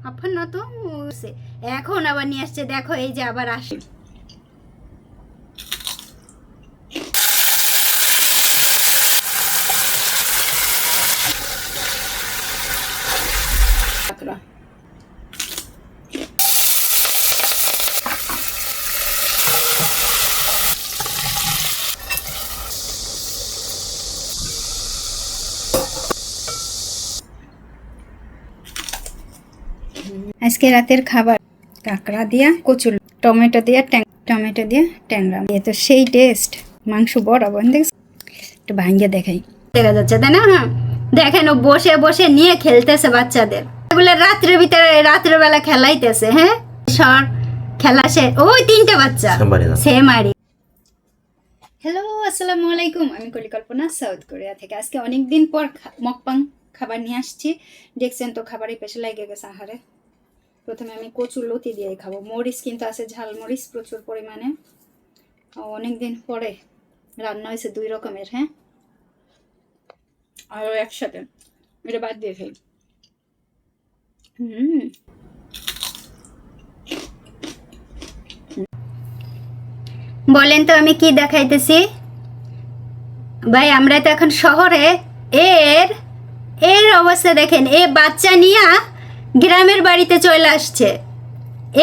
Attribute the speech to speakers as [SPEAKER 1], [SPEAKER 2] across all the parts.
[SPEAKER 1] আপনার না তো এখন আবার নিয়ে আসছে, দেখো এই যে আবার আসে। আজকে রাতের খাবার কাঁকড়া দিয়া কচুর, টমেটো দিয়া ট্যাংরা, এ তো সেই টেস্ট। মাংস বরাবর একটু ভাঙ্গে দেখাই, দেখা যাচ্ছে তাই না? হ্যাঁ দেখেন, ও বসে বসে নিয়ে খেলতেছে বাচ্চাদের, এগুলো রাত্রের ভিতরে রাত্রের বেলা খেলাইতেছে। হ্যাঁ সর খেলা সে, ওই 3টে বাচ্চা সেম আরি। হ্যালো আসসালামু আলাইকুম, আমি কল্পনা সাউথ কোরিয়া থেকে। আজকে অনেকদিন পর মকপাং খাবার নিয়ে আসছি। দেখছেন তো খাবারই পেশে লেগে গেছে আহারে। প্রথমে আমি কচুর লতি দিয়ে খাবো। মরিচ কিন্তু আছে, ঝাল মরিচ প্রচুর পরিমাণে। অনেকদিন পরে রান্না হয়েছে 2 রকমের। হ্যাঁ আরও একসাথে, এটা বাদ দিয়ে খাই। বলেন তো আমি কি দেখাইতেছি ভাই? আমরা তো এখন শহরে। এর অবস্থা দেখেন, এ বাচ্চা নিয়ে গ্রামের বাড়িতে চলে আসছে।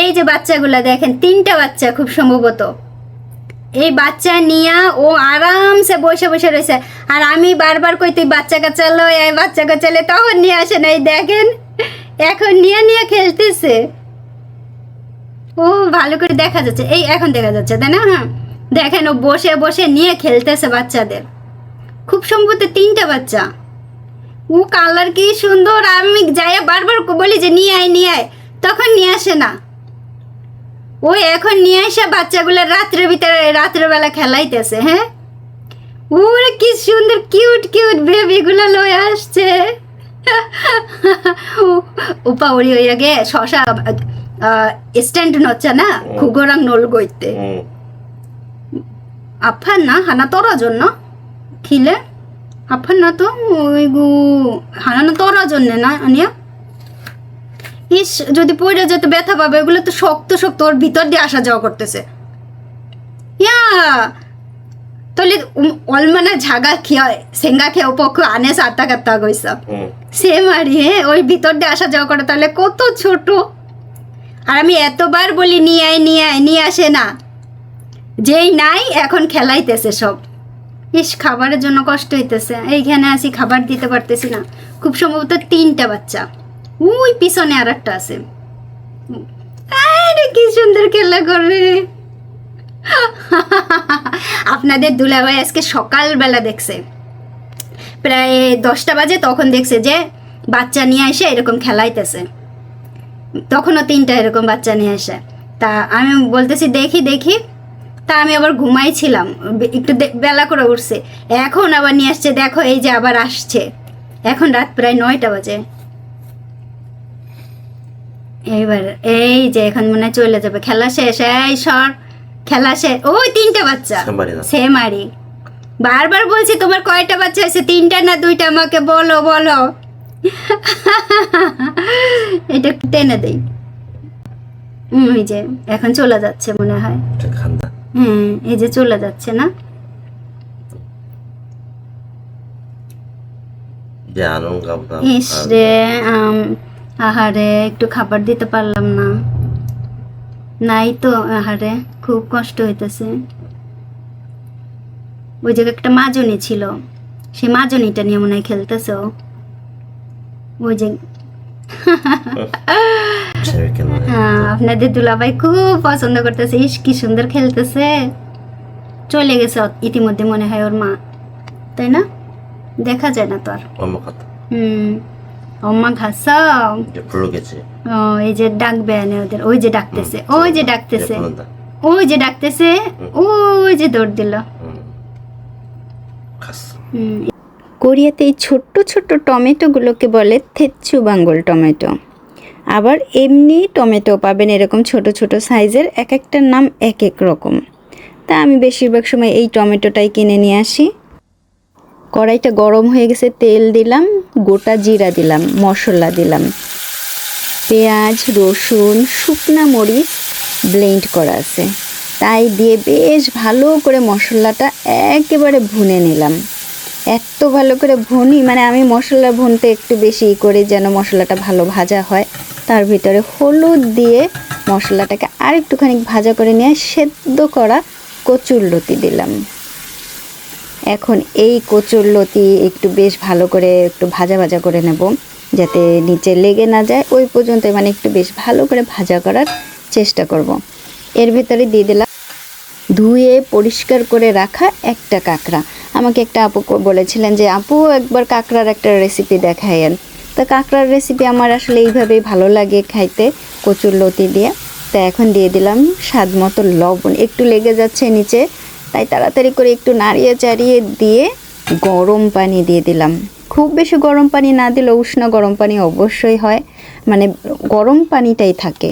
[SPEAKER 1] এই যে বাচ্চাগুলা দেখেন, 3টা বাচ্চা খুব সম্ভবত। এই বাচ্চা নিয়ে ও আরামসে বসে বসে রয়েছে। আর আমি বারবার কই তুই বাচ্চা কাচ্চালো, এই বাচ্চা কাচ্চালে, তখন নিয়ে আসে না। এই দেখেন এখন নিয়ে খেলতেছে। ও ভালো করে দেখা যাচ্ছে, এই এখন দেখা যাচ্ছে তাই না? হ্যাঁ দেখেন, ও বসে বসে নিয়ে খেলতেছে বাচ্চাদের। খুব সম্ভবত 3টা বাচ্চা। ও কালার কি সুন্দর। আমি যাই বারবার বলি যে নিয়ে আয়, তখন নিয়ে আসে না। ও এখন নিয়ে আসে বাচ্চাগুলো রাত্রের ভিতরে রাত্রের বেলা খেলাইতেছে। হ্যাঁ ওরে কি সুন্দর কিউট বেবিগুলো লয়ে আসছে। উপা উড়ি হইয়া গে শশা স্ট্যান্ড নচ্ছে না, খুগরাং নল গইতে আফান না হানা তোরা জন্য খিলে আফান না তো ওই গু হানা তোরা জন্য না আনিয়া। ইস যদি পড়ে যেত ব্যথা পাবে। এগুলো তো শক্ত শক্ত, ওর ভিতর দিয়ে আসা যাওয়া করতেছে। ইয়া তাহলে অলমানা ঝাগা খেয়ে সেঙ্গা খেয়ে পক্ষ আনে সাত্তা কাত্তা গইসা সে মারি। হ্যাঁ ওই ভিতর দিয়ে আসা যাওয়া করে, তাহলে কত ছোট। আর আমি এতবার বলি নিয়ে আসে না। যেই নাই এখন খেলাইতেছে সব। ইস খাবারের জন্য কষ্ট হইতেছে। এইখানে আসি খাবার দিতে পারতেছি না। খুব সম্ভবত 3টা বাচ্চা। ওই পিছনে আর একটা আছে। আরে কি সুন্দর খেলা করে। আপনাদের দুলাভাই আজকে সকালবেলা দেখছে, প্রায় 10টা বাজে, তখন দেখছে যে বাচ্চা নিয়ে এসে এরকম খেলাইতেছে। তখনও 3টা এরকম বাচ্চা নিয়ে আসে। তা আমি বলতেছি দেখি। তা আমি আবার ঘুমাইছিলাম, একটু বেলা করে উঠছে। এখন আবার নিয়ে আসছে, দেখো এই যে আবার আসছে। এখন রাত প্রায় 9টা বাজে। এইবার এই যে এখন মনে হয় চলে যাবে। খেলা শেষ, এই সর খেলা শেষ। ওই 3টা বাচ্চা সে মারি। বারবার বলছি তোমার কয়টা বাচ্চা আছে, 3টা না 2টা, আমাকে বলো। এটা টেনে দেই। এই যে এখন চলে যাচ্ছে মনে হয়। হ্যাঁ এই যে চলে যাচ্ছে না। ইস রে আহারে, একটু খাবার দিতে পারলাম না। নাই তো আহারে, খুব কষ্ট হইতেছে। ওই জায়গায় একটা মাজনি ছিল, সেই মাজনিটা নিয়ে মনে হয় খেলতেছে ও। ওই যে আপনাদের দুলাভাই খুব পছন্দ করতেছে। ইস কি সুন্দর খেলতেছে। চলে গেছে ইতিমধ্যে মনে হয় ওর মা, তাই না? দেখা যায় না তো আর। অম্মা ঘাসাও। এই যে ডাকবে আনে ওদের। ওই যে ডাকতেছে ওই যে দৌড় দিল। কোরিয়াতে এই ছোট্ট ছোট্ট টমেটোগুলোকে বলে থেচ্ছু বাঙ্গল টমেটো। আবার এমনি টমেটো পাবেন এরকম ছোট ছোট সাইজের, এক একটার নাম এক এক রকম। তা আমি বেশিরভাগ সময় এই টমেটোটাই কিনে নিয়ে আসি। কড়াইটা গরম হয়ে গেছে, তেল দিলাম, গোটা জিরা দিলাম, মশলা দিলাম,
[SPEAKER 2] পেঁয়াজ, রসুন, শুকনা মরিচ ব্লেন্ড করা আছে, তাই দিয়ে বেশ ভালো করে মশলাটা একেবারে ভুনে নিলাম। এত ভালো করে ভুনি, মানে আমি মশলা ভুনতে একটু বেশি করে যেন মশলাটা ভালো ভাজা হয়। তার ভিতরে হলুদ দিয়ে মশলাটাকে আর একটুখানি ভাজা করে নিয়ে সেদ্ধ করা কচুরলতি দিলাম। এখন এই কচুরলতি একটু বেশ ভালো করে একটু ভাজা ভাজা করে নেব, যাতে নিচে লেগে না যায়। ওই পর্যন্ত মানে একটু বেশ ভালো করে ভাজা করার চেষ্টা করব। এর ভিতরে দিয়ে দিলাম ধুয়ে পরিষ্কার করে রাখা একটা কাঁকড়া। আমাকে একটা আপু বলেছিলেন যে আপু একবার কাঁকড়ার একটা রেসিপি দেখায়েন। তো কাঁকড়ার রেসিপি আমার আসলে এইভাবেই ভালো লাগে খাইতে, কচুরলতি দিয়ে। তো এখন দিয়ে দিলাম স্বাদ মতো লবণ। একটু লেগে যাচ্ছে নিচে, তাই তাড়াতাড়ি করে একটু নাড়িয়ে চাড়িয়ে দিয়ে গরম পানি দিয়ে দিলাম। খুব বেশি গরম পানি না দিলে উষ্ণ গরম পানি অবশ্যই হয়, মানে গরম পানিটাই থাকে।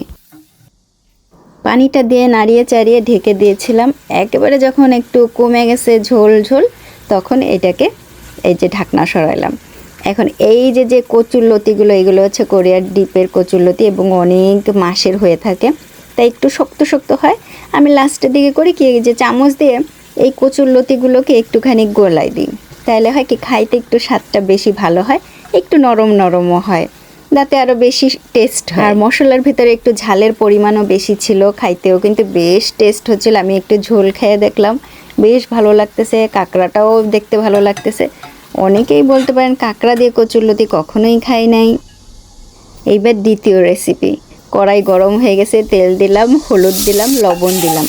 [SPEAKER 2] পানিটা দিয়ে নাড়িয়ে চাড়িয়ে ঢেকে দিয়েছিলাম। একেবারে যখন একটু কমে গেছে ঝোল ঝোল, তখন এটাকে এই যে ঢাকনা সরাইলাম। এখন এই যে কচুরলতিগুলো, এগুলো হচ্ছে কোরিয়ার ডিপের কচুরলতি এবং অনেক মাসের হয়ে থাকে, তাই একটু শক্ত শক্ত হয়। আমি লাস্টের দিকে করি কি, যে চামচ দিয়ে এই কচুরলতিগুলোকে একটুখানি গলায় দিই, তাহলে হয় কি খাইতে একটু স্বাদটা বেশি ভালো হয়, একটু নরম নরমও হয়, যাতে আরও বেশি টেস্ট হয়। আর মশলার ভিতরে একটু ঝালের পরিমাণও বেশি ছিল, খাইতেও কিন্তু বেশ টেস্ট হচ্ছিল। আমি একটু ঝোল খেয়ে দেখলাম, বেশ ভালো লাগতেছে। কাঁকড়াটাও দেখতে ভালো লাগতেছে। অনেকেই বলতে পারেন কাঁকড়া দিয়ে কচুরলতি কখনোই খাই নাই। এইবার দ্বিতীয় রেসিপি। কড়াই গরম হয়ে গেছে, তেল দিলাম, হলুদ দিলাম, লবণ দিলাম।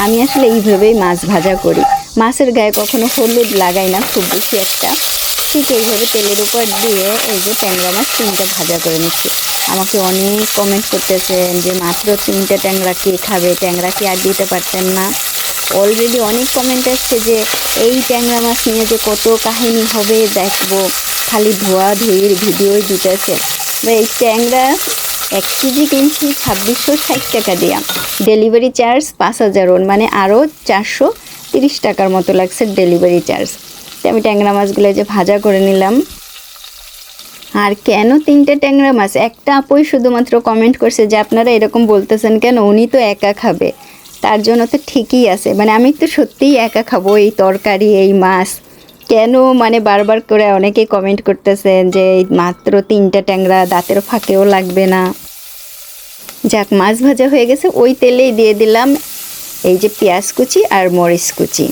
[SPEAKER 2] আমি আসলে এইভাবেই মাছ ভাজা করি, মাছের গায়ে কখনো হলুদ লাগাই না খুব বেশি একটা। ঠিক এইভাবে তেলের উপর দিয়ে এই যে ট্যাংরা মাছ 3টে ভাজা করে নিচ্ছি। আমাকে অনেক কমেন্ট করতেছেন যে মাত্র 3টে ট্যাংরা কে খাবে, ট্যাংরা কি আর দিতে পারতেন না। অলরেডি অনেক কমেন্ট আসছে যে এই ট্যাংরা মাছ নিয়ে যে কত কাহিনী হবে দেখবো, খালি ধোয়া ধুইয়ের ভিডিওই দিতেছে। এই ট্যাংরা 1 কেজি কিনছি 2660 টাকা দিয়া, ডেলিভারি চার্জ 5000, মানে আরও 430 টাকার মতো লাগছে ডেলিভারি চার্জ। তো আমি ট্যাংরা মাছগুলো যে ভাজা করে নিলাম। আর কেন 3টে ট্যাংরা মাছ? একটা আপুই শুধুমাত্র কমেন্ট করছে যে আপনারা এরকম বলতেছেন কেন, উনি তো একা খাবে। তার জন্য তো ঠিকই আছে, মানে আমি তো সত্যিই একা খাবো এই তরকারি, এই মাছ। কেন মানে বারবার করে অনেকেই কমেন্ট করতেছেন যে মাত্র 3টে ট্যাংরা, দাঁতের ফাঁকেও লাগবে না। যাক, মাছ ভাজা হয়ে গেছে। ওই তেলেই দিয়ে দিলাম এই যে পেঁয়াজ কুচি আর মরিচ কুচি।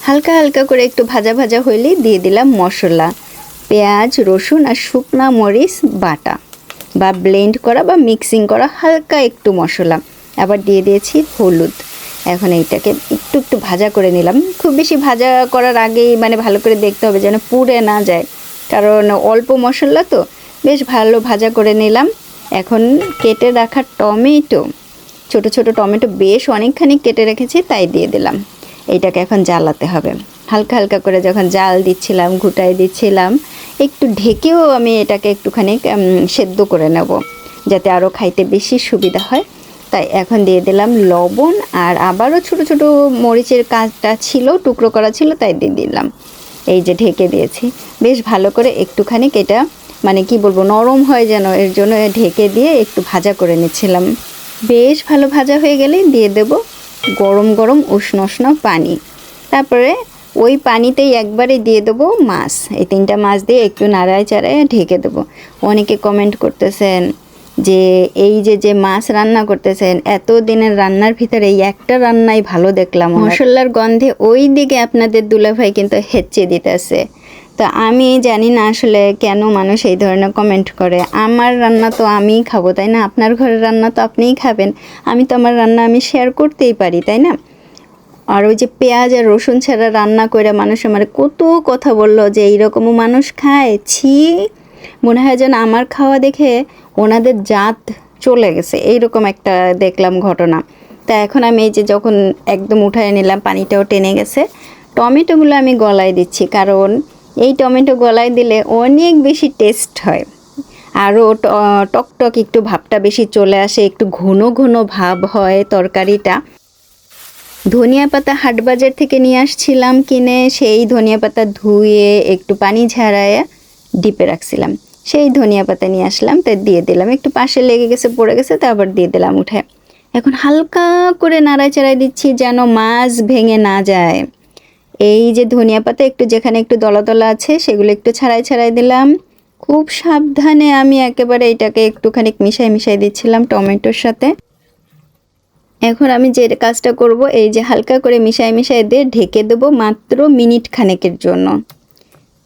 [SPEAKER 2] হালকা হালকা করে একটু ভাজা ভাজা হইলেই দিয়ে দিলাম মশলা, পেঁয়াজ, রসুন আর শুকনা মরিচ বাটা বা ব্লেন্ড করা বা মিক্সিং করা হালকা একটু মশলা। আবার দিয়ে দিয়েছি হলুদ। এখন এইটাকে একটু একটু ভাজা করে নিলাম। খুব বেশি ভাজা করার আগেই মানে ভালো করে দেখতে হবে যেন পুড়ে না যায়, কারণ অল্প মশলা তো। বেশ ভালো ভাজা করে নিলাম। এখন কেটে রাখা টমেটো, ছোট ছোট টমেটো বেশ অনেকখানি কেটে রেখেছি, তাই দিয়ে দিলাম। এইটাকে এখন জ্বালাতে হবে। হালকা হালকা করে যখন জাল দিচ্ছিলাম, ঘুটাই দিচ্ছিলাম, একটু ঢেকেও আমি এটাকে একটুখানি সেদ্ধ করে নেব, যাতে আরও খাইতে বেশি সুবিধা হয়। তাই এখন দিয়ে দিলাম লবণ, আর আবারও ছোট ছোট মরিচের কাঁচটা ছিল, টুকরো করা ছিল, তাই দিয়ে দিলাম। এই যে ঢেকে দিয়েছি বেশ ভালো করে একটুখানি, এটা মানে কি বলবো, নরম হয় যেন, এর জন্য ঢেকে দিয়ে একটু ভাজা করে নিচ্ছিলাম। বেশ ভালো ভাজা হয়ে গেলেই দিয়ে দেব গরম গরম উষ্ণ উষ্ণ পানি। তারপরে ওই পানিতেই একবারে দিয়ে দেবো মাছ। এই 3টা মাছ দিয়ে একটু নাড়ায় চাড়ায় ঢেকে দেবো। অনেকে কমেন্ট করতেছেন যে এই যে মাছ রান্না করতেছেন, এত দিনের রান্নার ভিতরে এই একটা রান্নাই ভালো দেখলাম, মশলার গন্ধে ওই দিকে আপনাদের দুলাভাই কিন্তু হেঁচে দিতেছে। তো আমি জানি না আসলে কেন মানুষ এই ধরনের কমেন্ট করে। আমার রান্না তো আমিই খাবো, তাই না? আপনার ঘরের রান্না তো আপনিই খাবেন। আমি তো আমার রান্না আমি শেয়ার করতেই পারি, তাই না? আর ওই যে পেঁয়াজ আর রসুন ছাড়া রান্না করে মানুষ আমার কত কথা বললো যে এইরকমও মানুষ খায়, ছি। মনে হয় যেন আমার খাওয়া দেখে ওনাদের জাত চলে গেছে, এইরকম একটা দেখলাম ঘটনা। তা এখন আমি এই যে যখন একদম উঠায় নিলাম, পানিটাও টেনে গেছে, টমেটোগুলো আমি গলায় দিচ্ছি, কারণ এই টমেটো গলায় দিলে অনেক বেশি টেস্ট হয়, আরও টকটক একটু ভাবটা বেশি চলে আসে, একটু ঘন ঘন ভাব হয় তরকারিটা। ধনিয়া পাতা হাটবাজার থেকে নিয়ে আসছিলাম কিনে, সেই ধনিয়া পাতা ধুয়ে একটু পানি ঝাড়ায় ডিপে রাখছিলাম। সেই ধনিয়া পাতা নিয়ে আসলাম, তাই দিয়ে দিলাম। একটু পাশে লেগে গেছে, পড়ে গেছে, তারপর দিয়ে দিলাম উঠে। এখন হালকা করে নাড়াচাড়া দিচ্ছি যেন মাছ ভেঙে না যায়। এই যে ধনিয়া পাতা একটু যেখানে একটু দলা দলা আছে সেগুলো একটু ছাড়াই ছাড়াই দিলাম। খুব সাবধানে আমি একেবারে এটাকে একটুখানি মিশাই মিশাই দিচ্ছিলাম টমেটোর সাথে। এখন আমি যে কাজটা করব, এই যে হালকা করে মিশাই মিশাই দিয়ে ঢেকে দেবো মাত্র মিনিট খানেকের জন্য।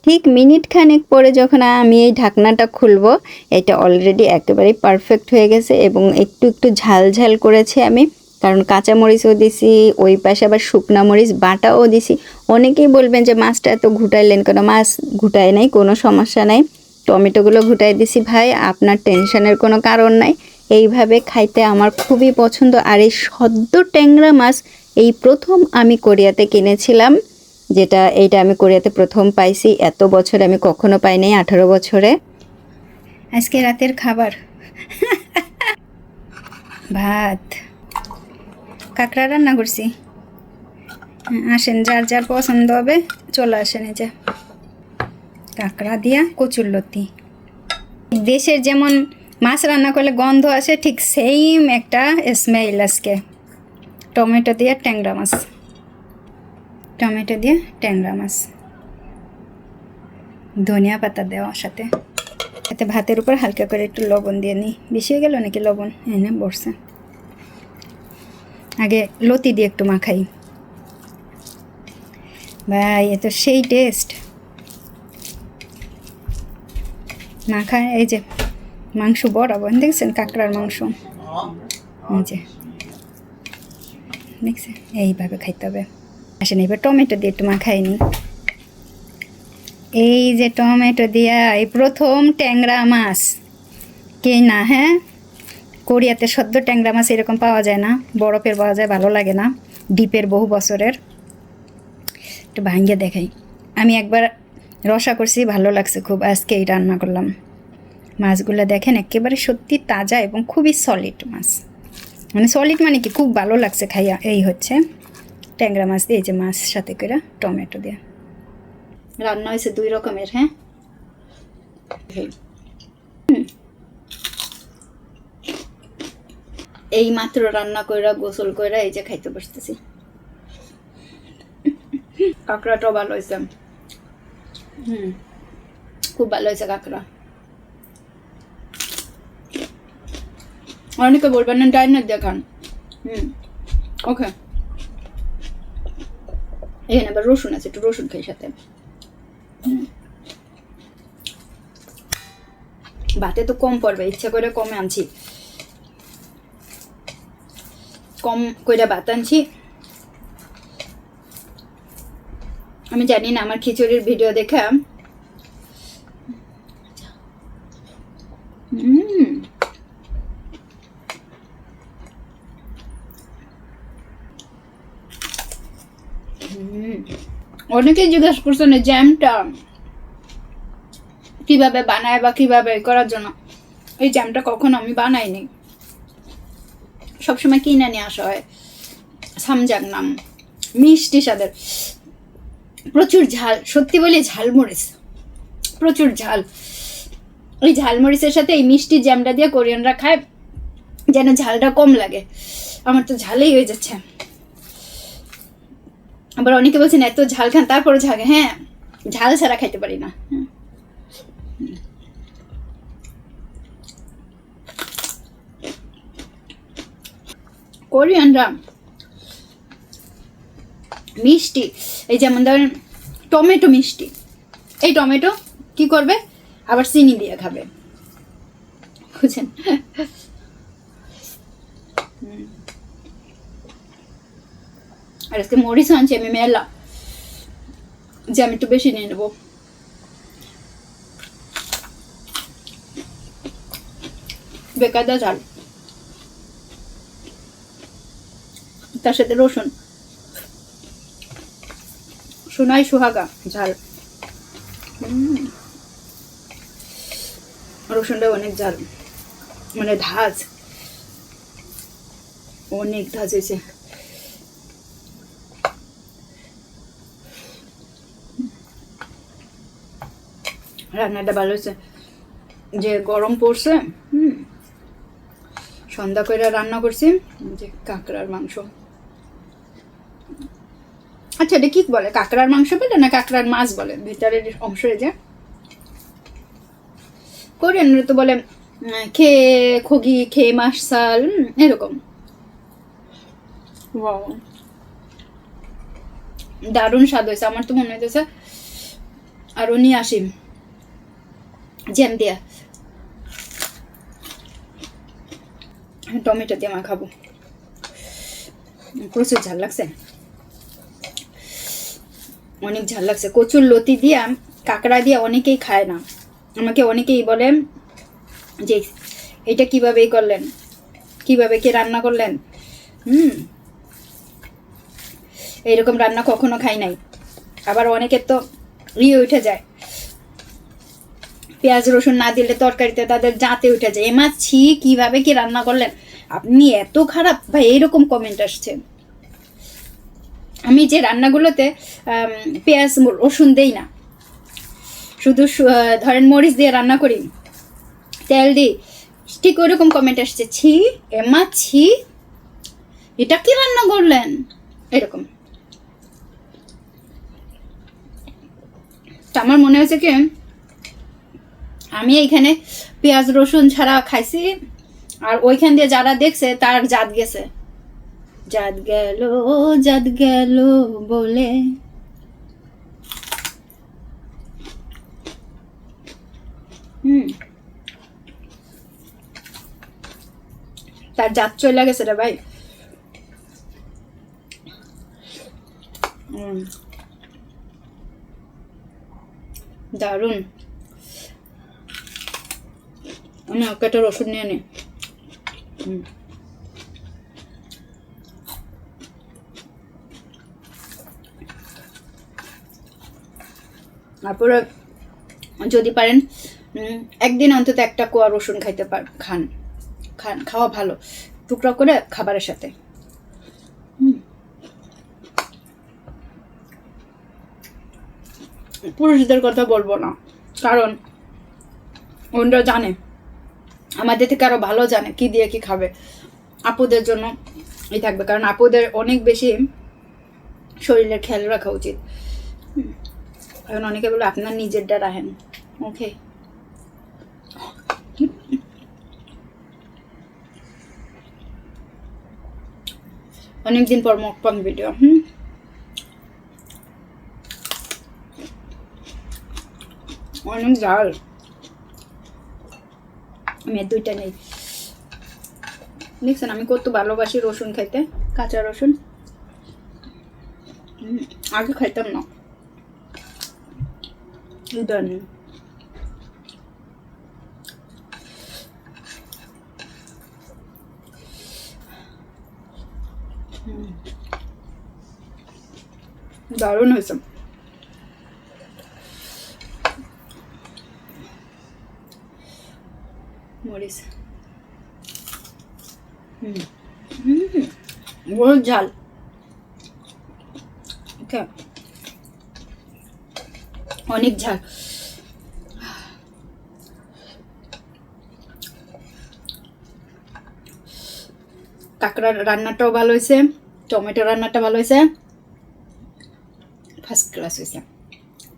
[SPEAKER 2] ঠিক মিনিট খানেক পরে যখন আমি এই ঢাকনাটা খুলবো, এটা অলরেডি একেবারেই পারফেক্ট হয়ে গেছে এবং একটু একটু ঝাল ঝাল করেছি আমি, কারণ কাঁচামরিচও দিছি, ওই পাশে আবার শুকনা মরিচ বাটাও দিছি। অনেকেই বলবেন যে মাছটা এত ঘুটাইলেন কেন? মাছ ঘুটাই নাই, কোনো সমস্যা নাই। টমেটোগুলো ঘুটাই দিছি ভাই, আপনার টেনশনের কোনো কারণ নাই। এইভাবে খাইতে আমার খুবই পছন্দ। আর এই সদ্য ট্যাংরা মাছ এই প্রথম আমি কোরিয়াতে কিনেছিলাম, যেটা এইটা আমি কোরিয়াতে প্রথম পাইছি। এত বছর আমি কখনো পাই নাই, 18 বছরে।
[SPEAKER 1] আজকে রাতের খাবার ভাত, কাঁকড়া রান্না করছি। আসেন, যার যার পছন্দ হবে চলে আসেন। এই যে কাঁকড়া দিয়া কচুরলতি। দেশের যেমন মাছ রান্না করলে গন্ধ আসে, ঠিক সেম একটা স্মেল আজকে। টমেটো দিয়ে ট্যাংরা মাছ, টমেটো দিয়ে ট্যাংরা মাছ, ধনিয়া পাতা দেওয়া সাথে। এতে ভাতের উপর হালকা করে একটু লবণ দিয়ে নিই। বেশি হয়ে গেল নাকি লবণ? এনে বসছে। আগে লতি দিয়ে একটু মাখাই। ভাই এ তো সেই টেস্ট। মাখা এই যে মাংস বরাবর দেখছেন, কাঁকড়ার মাংস, এই যে দেখছেন, এইভাবে খাইতে হবে। আসেন এবার টমেটো দিয়ে একটু মাখাই নি। এই যে টমেটো দিয়া এই প্রথম ট্যাংরা মাছ কে না, হ্যাঁ কোরিয়াতে সদ্য ট্যাংরা মাছ এরকম পাওয়া যায় না, বরফের পাওয়া যায়, ভালো লাগে না, ডিপের বহু বছরের। একটু ভাঙ্গে দেখাই। আমি একবার রসা করছি, ভালো লাগছে খুব। আজকে এই রান্না করলাম। মাছগুলো দেখেন একেবারে সত্যি তাজা এবং খুবই সলিড মাছ। মানে সলিড মানে কি, খুব ভালো লাগছে খাইয়া। এই হচ্ছে ট্যাংরা মাছ দিয়ে, এই যে মাছ সাথে করে টমেটো দিয়ে রান্না হয়েছে 2 রকমের। হ্যাঁ এই মাত্র রান্না কইরা গোসল কইরা এই যে খাইতে বসতেছি। কাঁকড়াটাও ভালো হয়েছে, খুব ভালো হয়েছে কাঁকড়া। অনেকে বলবেন না ডাইনার দেখান। ওকে, এখানে আবার রসুন আছে, একটু রসুন খাই সাথে। ভাতে তো কম পড়বে, ইচ্ছা করে কমে আনছি, কম কইরা ভাত আনছি। আমি জানি না আমার খিচুড়ির ভিডিও দেখা অনেকেই জিজ্ঞাসা করছেন জ্যামটা কিভাবে বানায় বা কিভাবে করার জন্য। এই জ্যামটা কখনো আমি বানাইনি, সবসময় কিনে নিয়ে আসা হয়। সামজাং নাম, মিষ্টি স্বাদের, প্রচুর ঝাল। সত্যি বলি ঝালমরিচ, প্রচুর ঝাল। ওই ঝালমরিচের সাথে এই মিষ্টি জ্যামটা দিয়ে কোরিয়ানরা খায় যেন ঝালটা কম লাগে। আমার তো ঝালেই হয়ে যাচ্ছে। আবার অনেকে বলছেন এত ঝাল খান, তারপরে ঝাল। হ্যাঁ, ঝাল ছাড়া খাইতে পারি না। কোরিয়ানরা মিষ্টি, এই যেমন ধরেন টমেটো মিষ্টি, এই টমেটো কি করবে, আবার চিনি দিয়ে খাবে, বুঝছেন? আর আজকে মরিচ আনছি আমি মেলা, যে আমি একটু বেশি নিয়ে নেবো। বেকায়দা ঝাল, তার সাথে রসুন, সোনাই সুহাগা ঝাল। রসুনটা অনেক ঝাল, মানে ধাজ, অনেক ধাজ হয়েছে। রান্নাটা ভালো হয়েছে।
[SPEAKER 3] যে গরম পড়ছে, সন্ধ্যা করে রান্না করছি যে কাঁকড়ার মাংস। আচ্ছা, এটা কি বলে, কাঁকড়ার মাংস বলে না কাঁকড়ার মাছ বলে? ভিতরের অংশে যে কোরিয়ানরা তো বলে খেয়ে খগি, খেয়ে মাস সাল, এরকম। ওয়াও, দারুণ স্বাদ হয়েছে। আমার তো মনে হইতেছে আরো নিয়ে আসি জ্যাম দিয়া, টমেটো দিয়ে মা খাবো। প্রচুর ঝাল লাগছে, অনেক ঝাল লাগছে। কচুর লতি দিয়া কাঁকড়া দিয়া অনেকেই খায় না। আমাকে অনেকেই বলে যে এটা কিভাবে করলেন, কিভাবে কি রান্না করলেন। এইরকম রান্না কখনো খাই নাই। আবার অনেকের তো উঠে যায়, পেঁয়াজ রসুন না দিলে তরকারিতে তাদের জাঁতে উঠে যায়। এমা ছি, কিভাবে কি রান্না করলেন আপনি, এত খারাপ ভাই, এইরকম কমেন্ট আসছে। আমি যে রান্নাগুলোতে পেঁয়াজ রসুন দেই না, শুধু ধরেন মরিচ দিয়ে রান্না করি, তেল দিই, ঠিক ওইরকম কমেন্ট আসছে, ছি এমা ছি, এটা কি রান্না করলেন, এরকম। আমার মনে হয়েছে কি আমি এইখানে পেঁয়াজ রসুন ছাড়া খাইছি, আর ওইখান দিয়ে যারা দেখছে তার জাত গেছে, জাত গেল বলে। তার জাত চলে গেছে রে ভাই। দারুন। আমি একটা রসুন নিয়ে নি। তারপরে যদি পারেন একদিন অন্তত একটা কোয়া রসুন খাইতে খান, খাওয়া ভালো, টুকরা করে খাবারের সাথে। পুরুষদের কথা বলবো না, কারণ ওনারা জানে, আমাদের থেকে আরো ভালো জানে কি দিয়ে কি খাবে। আপুদের জন্য এই থাকবে, কারণ আপুদের অনেক বেশি শরীরের খেয়াল রাখা উচিত। এখন অনেকে বলে আপনার নিজেরটা রাখেন, ওকে। অনেকদিন পর মকপাং ভিডিও। অনেক ঝাল, আমি দুইটা নেই। দেখছেন আমি কত ভালোবাসি রসুন খাইতে, কাঁচা রসুন। আগে খাইতাম না, ইদানিং। দারুণ হয়েছে। মরিচ বহুত ঝাল। ওকে, অনেক ঝাল। কাঁকড়ার রান্নাটাও ভালো হয়েছে, টমেটো রান্নাটা ভালো হয়েছে, ফার্স্ট ক্লাস হয়েছে,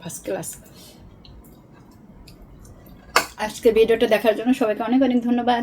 [SPEAKER 3] ফার্স্ট ক্লাস। আজকে ভিডিওটা দেখার জন্য সবাইকে অনেক অনেক ধন্যবাদ।